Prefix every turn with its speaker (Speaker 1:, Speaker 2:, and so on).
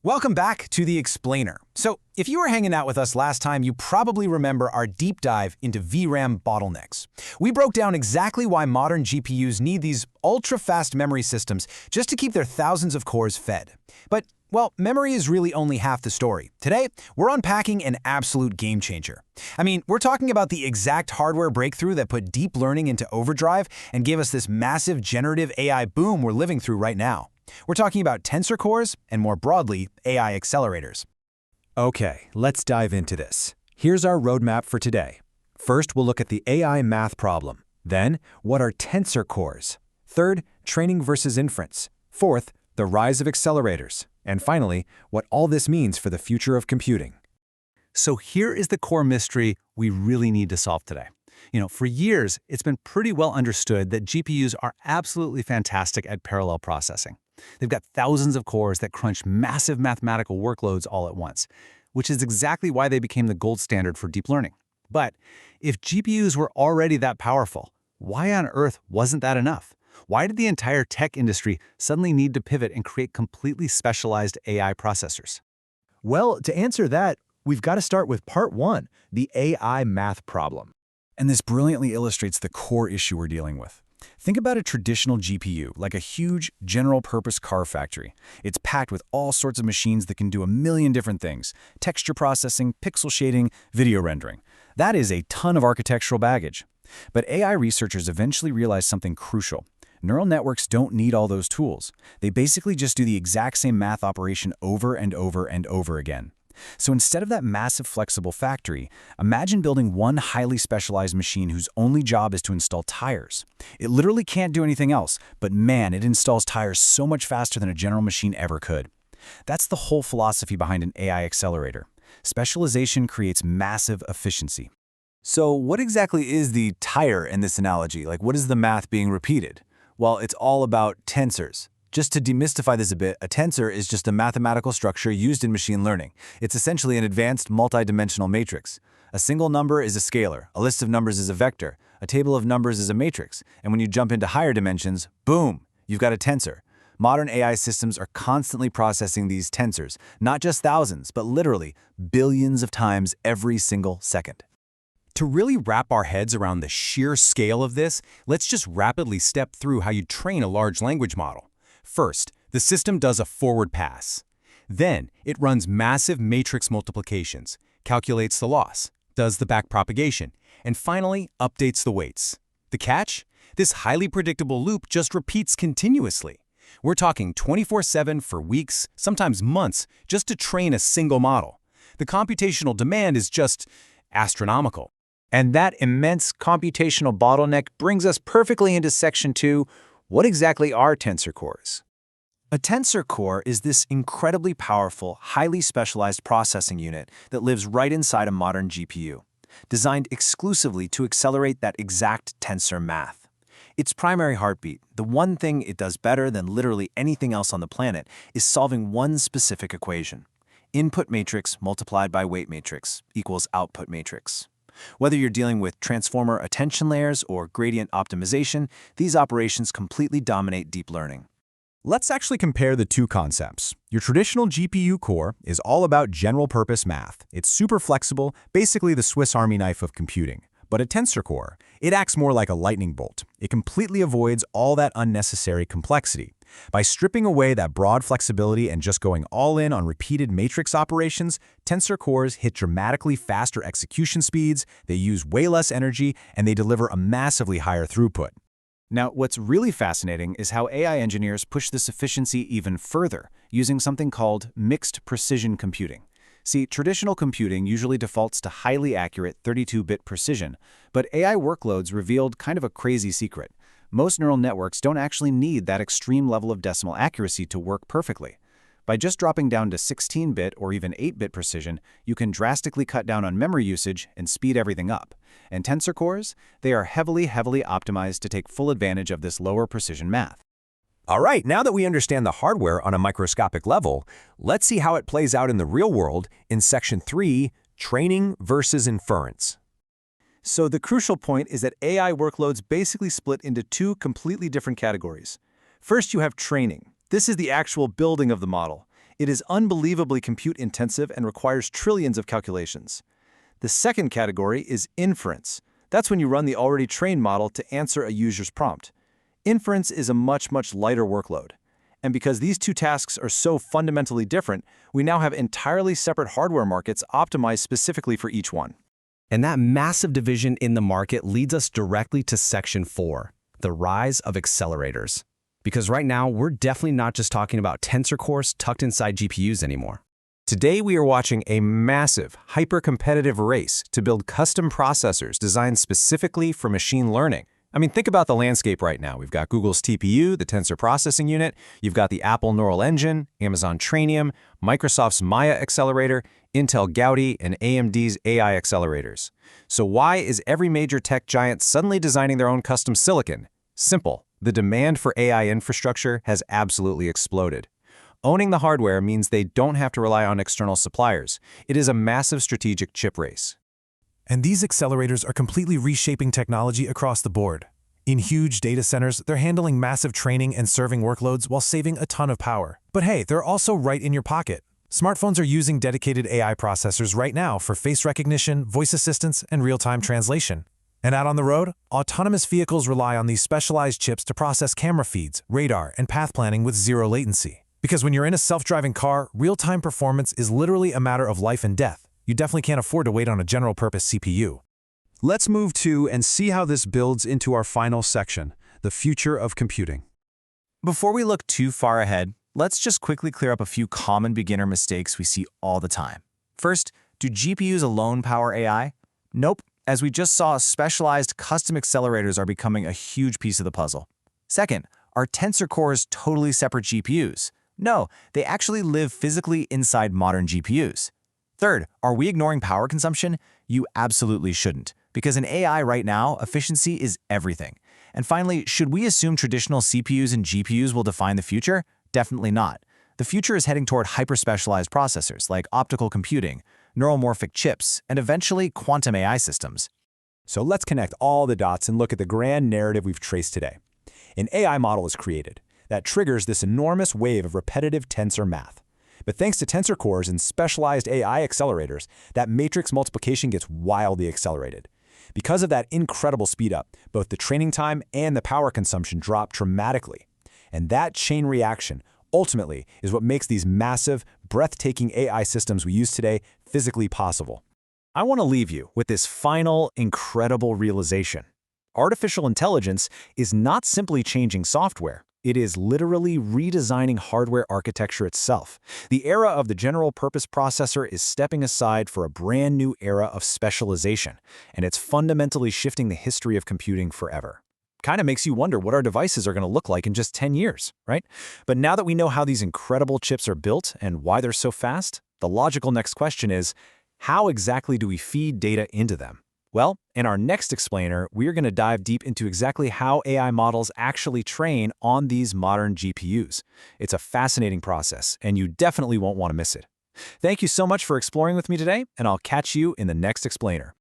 Speaker 1: Welcome back to The Explainer. So, if you were hanging out with us last time, you probably remember our deep dive into VRAM bottlenecks. We broke down exactly why modern GPUs need these ultra-fast memory systems just to keep their thousands of cores fed. But, well, memory is really only half the story. Today, we're unpacking an absolute game changer. I mean, we're talking about the exact hardware breakthrough that put deep learning into overdrive and gave us this massive generative AI boom we're living through right now. We're talking about Tensor Cores and, more broadly, AI accelerators.
Speaker 2: Okay, let's dive into this. Here's our roadmap for today. First, we'll look at the AI math problem. Then, what are Tensor Cores? Third, training versus inference. Fourth, the rise of accelerators. And finally, what all this means for the future of computing.
Speaker 3: So here is the core mystery we really need to solve today. For years, it's been pretty well understood that GPUs are absolutely fantastic at parallel processing. They've got thousands of cores that crunch massive mathematical workloads all at once, which is exactly why they became the gold standard for deep learning. But if GPUs were already that powerful, why on earth wasn't that enough? Why did the entire tech industry suddenly need to pivot and create completely specialized AI processors?
Speaker 2: Well, to answer that, we've got to start with part one, the AI math problem. And this brilliantly illustrates the core issue we're dealing with. Think about a traditional GPU, like a huge, general-purpose car factory. It's packed with all sorts of machines that can do a million different things: texture processing, pixel shading, video rendering. That is a ton of architectural baggage. But AI researchers eventually realized something crucial. Neural networks don't need all those tools. They basically just do the exact same math operation over and over and over again. So instead of that massive flexible factory, imagine building one highly specialized machine whose only job is to install tires. It literally can't do anything else, but man, it installs tires so much faster than a general machine ever could. That's the whole philosophy behind an AI accelerator. Specialization creates massive efficiency.
Speaker 1: So what exactly is the tire in this analogy? What is the math being repeated? Well, it's all about tensors. Just to demystify this a bit, a tensor is just a mathematical structure used in machine learning. It's essentially an advanced multidimensional matrix. A single number is a scalar, a list of numbers is a vector, a table of numbers is a matrix, and when you jump into higher dimensions, boom, you've got a tensor. Modern AI systems are constantly processing these tensors, not just thousands, but literally billions of times every single second.
Speaker 3: To really wrap our heads around the sheer scale of this, let's just rapidly step through how you train a large language model. First, the system does a forward pass. Then, it runs massive matrix multiplications, calculates the loss, does the backpropagation, and finally, updates the weights. The catch? This highly predictable loop just repeats continuously. We're talking 24/7 for weeks, sometimes months, just to train a single model. The computational demand is just astronomical.
Speaker 1: And that immense computational bottleneck brings us perfectly into Section 2. What exactly are tensor cores? A tensor core is this incredibly powerful, highly specialized processing unit that lives right inside a modern GPU, designed exclusively to accelerate that exact tensor math. Its primary heartbeat, the one thing it does better than literally anything else on the planet, is solving one specific equation. Input matrix multiplied by weight matrix equals output matrix. Whether you're dealing with transformer attention layers or gradient optimization, these operations completely dominate deep learning.
Speaker 2: Let's actually compare the two concepts. Your traditional GPU core is all about general-purpose math. It's super flexible, basically the Swiss Army knife of computing. But a tensor core, it acts more like a lightning bolt. It completely avoids all that unnecessary complexity. By stripping away that broad flexibility and just going all in on repeated matrix operations, tensor cores hit dramatically faster execution speeds, they use way less energy, and they deliver a massively higher throughput.
Speaker 1: Now, what's really fascinating is how AI engineers push this efficiency even further, using something called mixed precision computing. See, traditional computing usually defaults to highly accurate 32-bit precision, but AI workloads revealed kind of a crazy secret. Most neural networks don't actually need that extreme level of decimal accuracy to work perfectly. By just dropping down to 16-bit or even 8-bit precision, you can drastically cut down on memory usage and speed everything up. And tensor cores, they are heavily optimized to take full advantage of this lower precision math.
Speaker 2: All right, now that we understand the hardware on a microscopic level, let's see how it plays out in the real world in Section 3, Training versus Inference.
Speaker 3: So the crucial point is that AI workloads basically split into two completely different categories. First, you have training. This is the actual building of the model.
Speaker 1: It is unbelievably compute-intensive and requires trillions of calculations. The second category is inference. That's when you run the already trained model to answer a user's prompt. Inference is a much lighter workload. And because these two tasks are so fundamentally different, we now have entirely separate hardware markets optimized specifically for each one.
Speaker 3: And that massive division in the market leads us directly to Section 4, the rise of accelerators. Because right now, we're definitely not just talking about tensor cores tucked inside GPUs anymore.
Speaker 1: Today, we are watching a massive, hyper-competitive race to build custom processors designed specifically for machine learning. I mean, think about the landscape right now. We've got Google's TPU, the Tensor Processing Unit. You've got the Apple Neural Engine, Amazon Trainium, Microsoft's Maya Accelerator, Intel Gaudi, and AMD's AI accelerators. So why is every major tech giant suddenly designing their own custom silicon? Simple. The demand for AI infrastructure has absolutely exploded. Owning the hardware means they don't have to rely on external suppliers. It is a massive strategic chip race.
Speaker 2: And these accelerators are completely reshaping technology across the board. In huge data centers, they're handling massive training and serving workloads while saving a ton of power. But hey, they're also right in your pocket. Smartphones are using dedicated AI processors right now for face recognition, voice assistance, and real-time translation. And out on the road, autonomous vehicles rely on these specialized chips to process camera feeds, radar, and path planning with zero latency. Because when you're in a self-driving car, real-time performance is literally a matter of life and death. You definitely can't afford to wait on a general-purpose CPU.
Speaker 4: Let's move to and see how this builds into our final section, the future of computing.
Speaker 1: Before we look too far ahead, let's just quickly clear up a few common beginner mistakes we see all the time. First, do GPUs alone power AI? Nope. As we just saw, specialized custom accelerators are becoming a huge piece of the puzzle. Second, are tensor cores totally separate GPUs? No, they actually live physically inside modern GPUs. Third, are we ignoring power consumption? You absolutely shouldn't, because in AI right now, efficiency is everything. And finally, should we assume traditional CPUs and GPUs will define the future? Definitely not. The future is heading toward hyper-specialized processors like optical computing, neuromorphic chips, and eventually quantum AI systems.
Speaker 3: So let's connect all the dots and look at the grand narrative we've traced today. An AI model is created that triggers this enormous wave of repetitive tensor math. But thanks to tensor cores and specialized AI accelerators, that matrix multiplication gets wildly accelerated. Because of that incredible speedup, both the training time and the power consumption drop dramatically. And that chain reaction ultimately is what makes these massive, breathtaking AI systems we use today physically possible. I want to leave you with this final, incredible realization. Artificial intelligence is not simply changing software. It is literally redesigning hardware architecture itself. The era of the general-purpose processor is stepping aside for a brand new era of specialization, and it's fundamentally shifting the history of computing forever. Kind of makes you wonder what our devices are going to look like in just 10 years, right? But now that we know how these incredible chips are built and why they're so fast, the logical next question is, how exactly do we feed data into them? Well, in our next explainer, we're going to dive deep into exactly how AI models actually train on these modern GPUs. It's a fascinating process, and you definitely won't want to miss it. Thank you so much for exploring with me today, and I'll catch you in the next explainer.